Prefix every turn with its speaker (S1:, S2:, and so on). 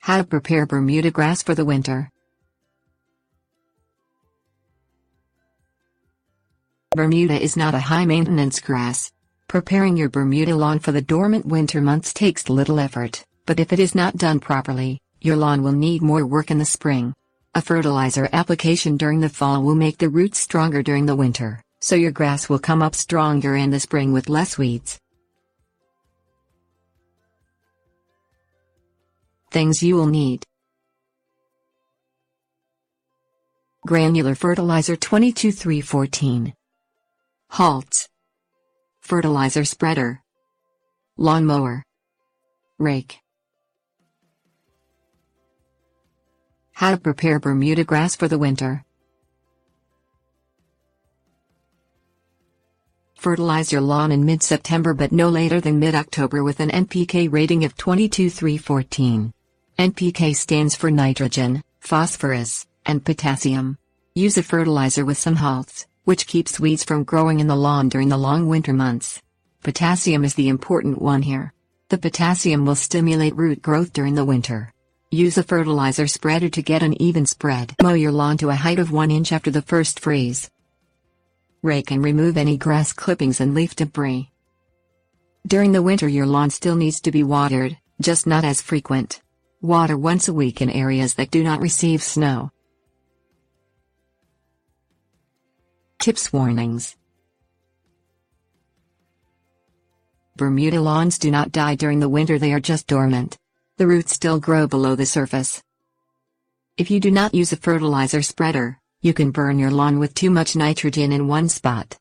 S1: How to prepare Bermuda grass for the winter. Bermuda is not a high-maintenance grass. Preparing your Bermuda lawn for the dormant winter months takes little effort, but if it is not done properly, your lawn will need more work in the spring. A fertilizer application during the fall will make the roots stronger during the winter, so your grass will come up stronger in the spring with less weeds. Things you will need: granular fertilizer 22-3-14, Halts, fertilizer spreader, lawnmower, rake. How to prepare Bermuda grass for the winter. Fertilize your lawn in mid-September but no later than mid-October with an NPK rating of 22-3-14. NPK stands for nitrogen, phosphorus, and potassium. Use a fertilizer with some halts, which keeps weeds from growing in the lawn during the long winter months. Potassium is the important one here. The potassium will stimulate root growth during the winter. Use a fertilizer spreader to get an even spread. Mow your lawn to a height of 1 inch after the first freeze. Rake and remove any grass clippings and leaf debris. During the winter your lawn still needs to be watered, just not as frequent. Water once a week in areas that do not receive snow. Tips warnings. Bermuda lawns do not die during the winter, they are just dormant. The roots still grow below the surface. If you do not use a fertilizer spreader, you can burn your lawn with too much nitrogen in one spot.